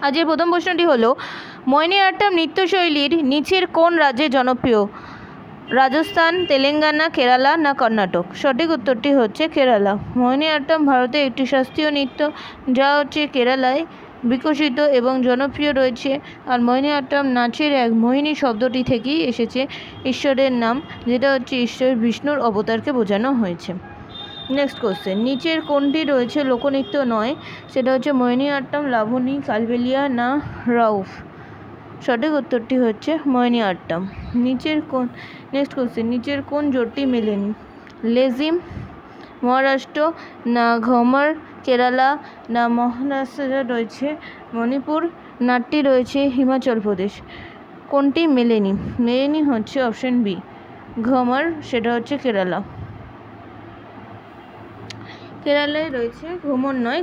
আজকের প্রথম প্রশ্নটি হলো মোহিনীঅট্টম নৃত্যশৈলীর নিচের কোন রাজ্যে জনপ্রিয়? রাজস্থান, তেলেঙ্গানা, কেরালা না কর্ণাটক? সঠিক উত্তরটি হচ্ছে কেরালা। মোহিনীঅট্টম ভারতের একটি শাস্ত্রীয় নৃত্য যা হচ্ছে কেরালায় বিকশিত এবং জনপ্রিয় রয়েছে। আর মোহিনীঅট্টম নাচের এক মোহিনী শব্দটি থেকেই এসেছে ঈশ্বরের নাম, যেটা হচ্ছে ঈশ্বর বিষ্ণুর অবতারকে বোঝানো হয়েছে। নেক্সট কোশ্চেন, নিচের কোনটি রয়েছে লোকনৃত্য নয়? সেটা হচ্ছে মোহিনীঅট্টম, লাবণী, কালবেলিয়া না রাউফ? সঠিক উত্তরটি হচ্ছে মোহিনীঅট্টম। নেক্সট কোশ্চেন, নিচের কোন জোটটি মেলেনি? লেজিম মহারাষ্ট্র না ঘুমর কেরালা না মহারাষ্ট্র রয়েছে মণিপুর, নাট্যটি রয়েছে হিমাচল প্রদেশ? কোনটি মেলেনি? মেলেনি হচ্ছে অপশন বি ঘুমর, সেটা হচ্ছে কেরালা। কেরালায় রয়েছে ঘুমর নয়,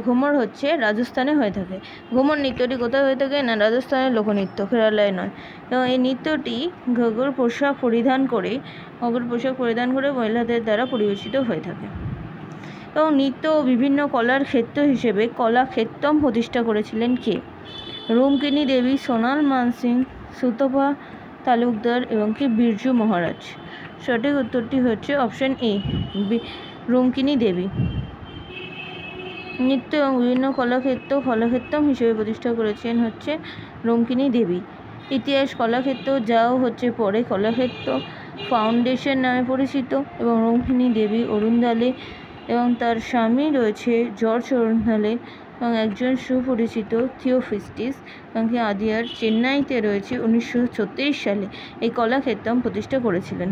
ঘুমর হচ্ছে রাজস্থানে হয়ে থাকে। ঘুমর নৃত্যটি কোথায় হয়ে থাকে? না রাজস্থানের লোকনৃত্য, কেরালায় নয়। এবং এই নৃত্যটি ঘুঘুর পোশাক পরিধান করে মহিলাদের দ্বারা পরিবেশিত হয়ে থাকে। এবং নৃত্য ও বিভিন্ন কলার ক্ষেত্র হিসেবে কলাক্ষেত্রম প্রতিষ্ঠা করেছিলেন কে? রুক্মিণী দেবী, সোনাল মানসিং, সুতপা তালুকদার এবং কি বিরজু মহারাজ? সঠিক উত্তরটি হচ্ছে অপশন এ রুক্মিণী দেবী। নৃত্য এবং বিভিন্ন কলাক্ষেত্রম হিসেবে প্রতিষ্ঠা করেছেন হচ্ছে রুক্মিণী দেবী। ইতিহাস কলাক্ষেত্র, যাও হচ্ছে পরে কলাক্ষেত্র ফাউন্ডেশন নামে পরিচিত, এবং রুক্মিণী দেবী অরুণালে এবং তার স্বামী রয়েছে জর্জ অরুণালে এবং একজন সুপরিচিত থিওফিস্টিস এবং আদিয়ার চেন্নাইতে রয়েছে 1936 সালে এই কলাক্ষেত্রম প্রতিষ্ঠা করেছিলেন।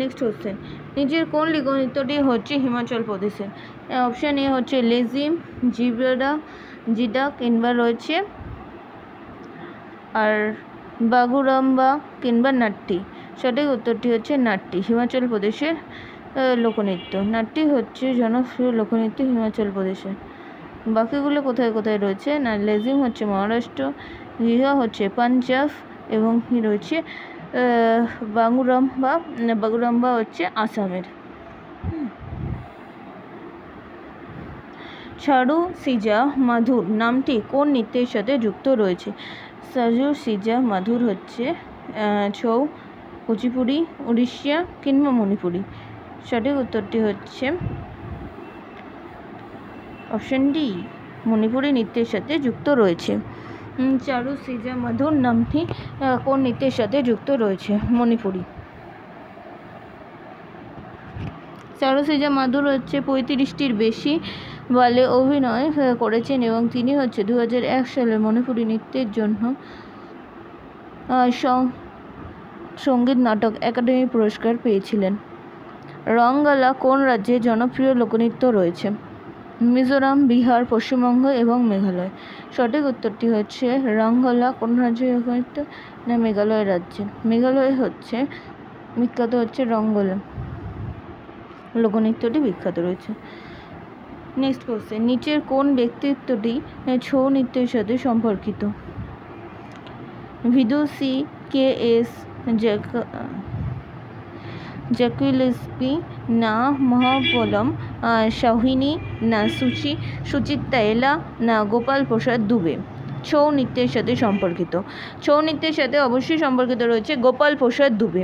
নেক্সট কোশ্চেন, নিচের কোন লোকনৃত্যটি হচ্ছে হিমাচল প্রদেশের? অপশান এ হচ্ছে লেজিম, জিডা কিংবা রয়েছে আর বাগুরাম্বা কিংবা নাট্যটি? সঠিক উত্তরটি হচ্ছে নাট্যটি, হিমাচল প্রদেশের লোকনৃত্য। নাট্যটি হচ্ছে জনপ্রিয় লোকনৃত্য হিমাচল প্রদেশে। বাকিগুলো কোথায় কোথায় রয়েছে? না লেজিম হচ্ছে মহারাষ্ট্র, জিডা হচ্ছে পাঞ্জাব এবং কি রয়েছে বাগুরাম্বা হচ্ছে আসামের। চারু সিজা মাধুর নামটি কোন নৃত্যের সাথে যুক্ত রয়েছে? চারু সিজা মাধুর হচ্ছে ছৌ, কুচিপুড়ি, উড়িষ্যা কিংবা মণিপুরি? সঠিক উত্তরটি হচ্ছে অপশন ডি মণিপুরি নৃত্যের সাথে যুক্ত রয়েছে। চারু সিজা মাধুর নামটি কোন নৃত্যের সাথে যুক্ত রয়েছে? মণিপুরি। চারু সিজা মাধুর হচ্ছে 35টির বেশি বলে অভিনয় করেছেন এবং তিনি হচ্ছে 2001 সালে মণিপুরি নৃত্যের জন্য সঙ্গীত নাটক একাডেমি পুরস্কার পেয়েছিলেন। রঙ্গলা কোন রাজ্যে জনপ্রিয় লোকনৃত্য রয়েছে? মিজোরাম, বিহার, পশ্চিমবঙ্গ এবং মেঘালয়? সঠিক উত্তরটি হচ্ছে রঙ্গলা কোন রাজ্যের লোকনৃত্য? না মেঘালয় রাজ্যে। মেঘালয় হচ্ছে বিখ্যাত হচ্ছে রঙ্গলা লোকনৃত্যটি বিখ্যাত রয়েছে। নেক্সট কোশ্চেন, নিচের কোন ব্যক্তিত্বটি ছৌ নৃত্যের সাথে সম্পর্কিত? ভিদুষী, কে.এস. জ্যাকুলিস্কি না মহাবলম শাহিনী না সুচিত্রা এলা না গোপাল প্রসাদ দুবে? ছৌ নৃত্যের সাথে সম্পর্কিত। ছৌ নৃত্যের সাথে অবশ্যই সম্পর্কিত রয়েছে গোপাল প্রসাদ দুবে।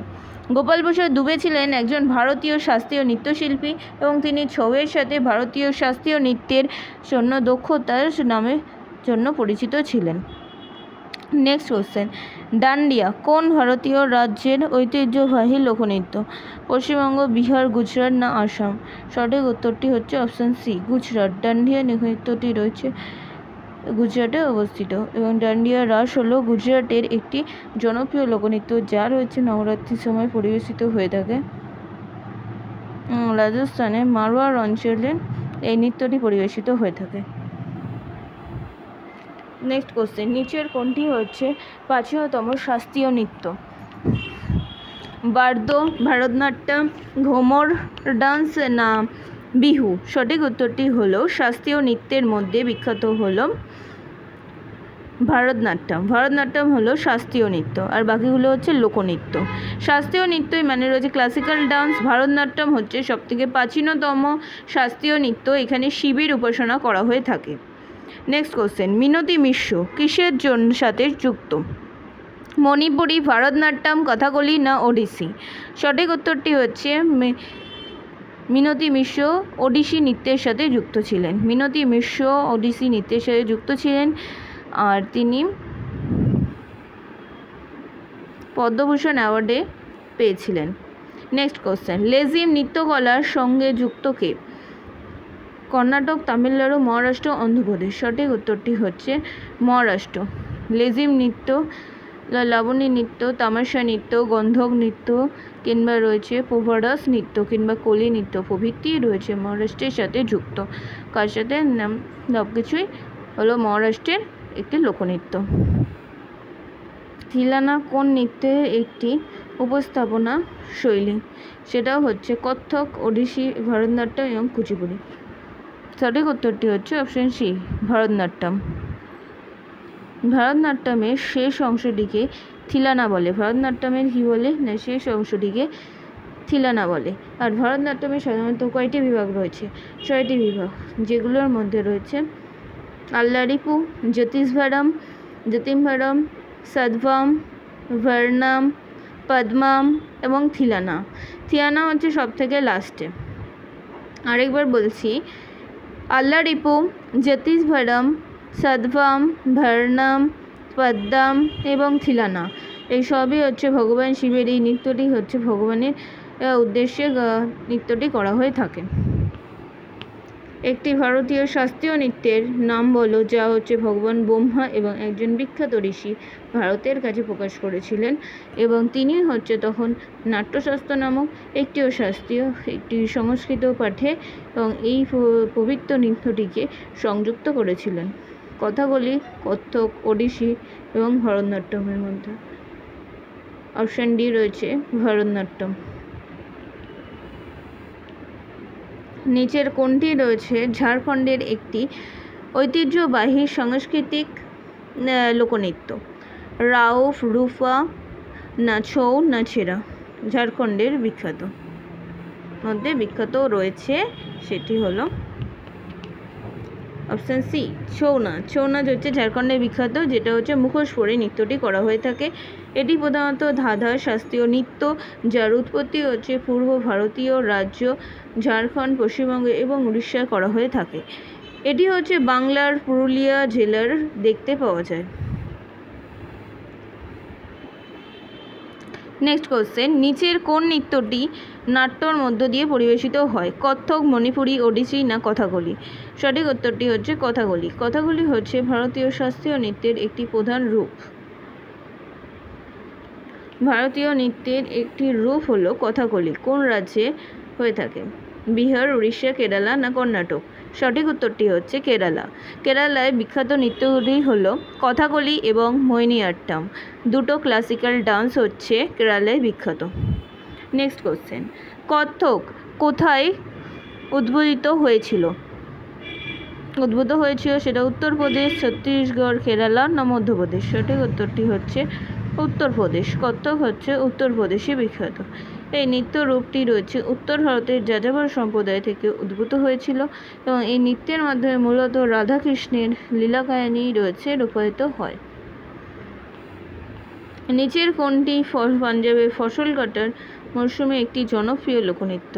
গোপাল প্রসাদ দুবে ছিলেন একজন ভারতীয় শাস্ত্রীয় নৃত্যশিল্পী এবং তিনি ছৌয়ের সাথে ভারতীয় শাস্ত্রীয় নৃত্যের জন্য দক্ষতার নামের জন্য পরিচিত ছিলেন। নেক্সট কোশ্চেন, ডান্ডিয়া কোন ভারতীয় রাজ্যের ঐতিহ্যবাহী লোকনৃত্য? পশ্চিমবঙ্গ, বিহার, গুজরাট না আসাম? সঠিক উত্তরটি হচ্ছে অপশান সি গুজরাট। ডান্ডিয়া নৃত্যটি রয়েছে গুজরাটে অবস্থিত এবং ডান্ডিয়া রাস হলো গুজরাটের একটি জনপ্রিয় লোকনৃত্য যা রয়েছে নবরাত্রির সময় পরিবেশিত হয়ে থাকে। রাজস্থানে মারওয়াড় অঞ্চলে এই নৃত্যটি পরিবেশিত হয়ে থাকে। নেক্সট কোশ্চেন, নিচের কোনটি হচ্ছে প্রাচীনতম শাস্ত্রীয় নৃত্য? বার্দো, ভারতনাট্যম, ঘুমর ডান্স না বিহু? সঠিক উত্তরটি হলো শাস্ত্রীয় নৃত্যের মধ্যে বিখ্যাত হলো ভারতনাট্যম। ভারতনাট্যম হলো শাস্ত্রীয় নৃত্য আর বাকিগুলো হচ্ছে লোকনৃত্য। শাস্ত্রীয় নৃত্যই মানে রয়েছে ক্লাসিক্যাল ডান্স। ভারতনাট্যম হচ্ছে সবথেকে প্রাচীনতম শাস্ত্রীয় নৃত্য, এখানে শিবের উপাসনা করা হয়ে থাকে। নেক্সট কোশ্চেন, মিনতি মিশ্র কিসের জন্য সাথে যুক্ত? মণিপুরি, ভারতনাট্যম, কথাকলি না ওডিসি? সঠিক উত্তরটি হচ্ছে মিনতি মিশ্র ওডিসি নৃত্যের সাথে যুক্ত ছিলেন। মিনতি মিশ্র ওডিসি নৃত্যের সাথে যুক্ত ছিলেন আর তিনি পদ্মভূষণ অ্যাওয়ার্ডে পেয়েছিলেন। নেক্সট কোশ্চেন, লেজিম নৃত্যকলার সঙ্গে যুক্ত কে? কর্ণাটক, তামিলনাড়ু, মহারাষ্ট্র, অন্ধ্রপ্রদেশ? সঠিক উত্তরটি হচ্ছে মহারাষ্ট্র। লেজিম নৃত্য, লাবণী নৃত্য, তামাশা নৃত্য, গন্ধক নৃত্য কিংবা রয়েছে পোভারাস নৃত্য কিংবা কলি নৃত্য প্রভৃতি রয়েছে মহারাষ্ট্রের সাথে যুক্ত। কার সাথে? সব কিছুই হলো মহারাষ্ট্রের একটি লোকনৃত্য। থিলানা কোন নৃত্যের একটি উপস্থাপনা শৈলী? সেটাও হচ্ছে কত্থক, ওডিসি, ভারতনাট্যম এবং কুচিপুড়ি। সঠিক উত্তরটি হচ্ছে অপশন সি, ভারতনাট্যম। ভারতনাট্যমের শেষ অংশটিকে থিলানা বলে। ভারতনাট্যমের কী বলে না, শেষ অংশটিকে থিলানা বলে। আর ভারতনাট্যমে সাধারণত কয়টি বিভাগ রয়েছে? 6টি বিভাগ, যেগুলোর মধ্যে রয়েছে আল্লারিপু, জ্যোতিষভারম, সদভাম, ভার্নাম, পদ্মাম এবং থিলানা। থিলানা হচ্ছে সব থেকে লাস্টে। আরেকবার বলছি, আল্লারিপু, জ্যোতিষভারম, সদভাম, ভার্নাম, পদ্মাম এবং থিলানা, এই সবই হচ্ছে ভগবান শিবের। এই নৃত্যটি হচ্ছে ভগবানের উদ্দেশ্যে নৃত্যটি করা হয়ে থাকে। একটি ভারতীয় শাস্ত্রীয় নৃত্যের নাম বলো যা হচ্ছে ভগবান ব্রহ্মা এবং একজন বিখ্যাত ঋষি ভারতের কাছে প্রকাশ করেছিলেন এবং তিনি হচ্ছে তখন নাট্যশাস্ত্র নামক একটিও শাস্ত্রীয় একটি সংস্কৃত পাঠে এবং এই পবিত্র নৃত্যটিকে সংযুক্ত করেছিলেন। কথাকলি, কত্থক, ওডিসি এবং ভারতনাট্যমের মধ্যে অপশান ডি রয়েছে ভারতনাট্যম। নিচের কোনটি রয়েছে ঝাড়খণ্ডের একটি ঐতিহ্যবাহী সাংস্কৃতিক লোকনৃত্য? রাউফ, রুফা না ছৌ না ছেঁড়া? ঝাড়খণ্ডের বিখ্যাত মধ্যে বিখ্যাত রয়েছে, সেটি হলো অপশান সি, ছৌ নাচ। ছৌ নাচ হচ্ছে ঝাড়খণ্ডের বিখ্যাত, যেটা হচ্ছে মুখোশ পরে নৃত্যটি করা হয়ে থাকে। এটি প্রধানত ধাঁধা শাস্ত্রীয় নৃত্য, যার উৎপত্তি হচ্ছে পূর্ব ভারতীয় রাজ্য ঝাড়খণ্ড, পশ্চিমবঙ্গ এবং উড়িষ্যায় করা হয়ে থাকে। এটি হচ্ছে বাংলার পুরুলিয়া জেলার দেখতে পাওয়া যায়। নেক্সট কোশ্চেন, নিচের কোন নৃত্যটি নাট্যর মধ্য দিয়ে পরিবেশিত হয়? কত্থক, মণিপুরি, ওডিসি না কথাকলি? সঠিক উত্তরটি হচ্ছে কথাকলি। কথাকলি হচ্ছে ভারতীয় শাস্ত্রীয় নৃত্যের একটি প্রধান রূপ। ভারতীয় নৃত্যের একটি রূপ হলো কথাকলি। কোন রাজ্যে হয়ে থাকে? বিহার, উড়িষ্যা, কেরালা না কর্ণাটক? সঠিক উত্তরটি হচ্ছে কেরালা। কেরালায় বিখ্যাত নৃত্যগুলি হলো কথাকলি এবং মোহিনীআট্টম। দুটো ক্লাসিক্যাল ডান্স হচ্ছে কেরালায় বিখ্যাত। নেক্সট কোশ্চেন, কত্থক কোথায় উদ্ভূত হয়েছিল? সেটা উত্তরপ্রদেশ, ছত্তিশগড়, কেরালা না মধ্যপ্রদেশ? সঠিক উত্তরটি হচ্ছে উত্তরপ্রদেশ। কত্থক হচ্ছে উত্তরপ্রদেশে বিখ্যাত। এই নৃত্য রূপটি রয়েছে উত্তর ভারতের যাযাবর সম্প্রদায় থেকে উদ্ভূত হয়েছিল এবং এই নৃত্যের মাধ্যমে মূলত রাধাকৃষ্ণের লীলা কাহিনী রয়েছে রূপায়িত হয়। নিচের কোনটি পাঞ্জাবের ফসল কাটার মরশুমে একটি জনপ্রিয় লোকনৃত্য?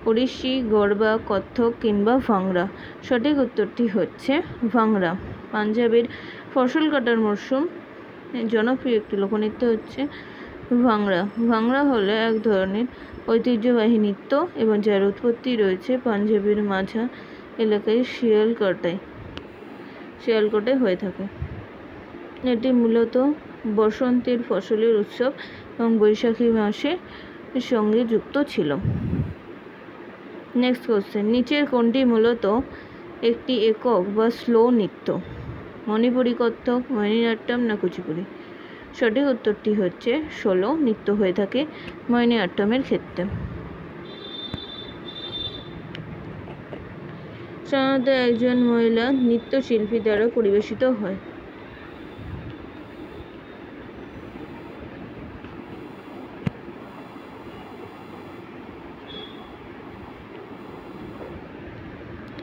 ওড়িশি, গরবা, কত্থক কিংবা ভাংড়া? সঠিক উত্তরটি হচ্ছে ভাংড়া। পাঞ্জাবের ফসল কাটার মরশুম জনপ্রিয় একটি লোকনৃত্য হচ্ছে ভাংড়া। ভাংড়া হলো এক ধরনের ঐতিহ্যবাহী নৃত্য এবং যার উৎপত্তি রয়েছে পাঞ্জাবের মাঝা এলাকায় শিয়ালকোটে হয়ে থাকে। এটি মূলত বসন্তের ফসলের উৎসব এবং বৈশাখী মাসের সঙ্গে যুক্ত ছিল। নেক্সট কোশ্চেন, নিচের কোনটি মূলত একটি একক বা স্লো নৃত্য? মণিপুরি, কত্থক, মোহিনীআট্টম না কুচিপুড়ি? সঠিক উত্তরটি হচ্ছে সোলো নৃত্য হয়ে থাকে মোহিনীআট্টমের ক্ষেত্রে। সাধারণত একজন মহিলা নৃত্যশিল্পী দ্বারা পরিবেশিত হয়।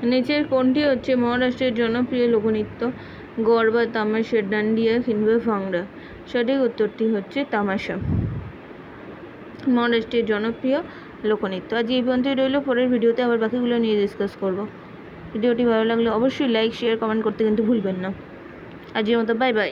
নিচের কোনটি হচ্ছে মহারাষ্ট্রের জনপ্রিয় লোকনৃত্য? গরবা, তামাশা, ডান্ডিয়া কিংবা ভাংড়া? সঠিক উত্তরটি হচ্ছে তামাশা, মহারাষ্ট্রের জনপ্রিয় লোকনৃত্য। আজ এই পর্যন্তই রইল, পরের ভিডিওতে আবার বাকিগুলো নিয়ে ডিসকাস করব। ভিডিওটি ভালো লাগলে অবশ্যই লাইক, শেয়ার, কমেন্ট করতে কিন্তু ভুলবেন না। আজকের মতো বাই বাই।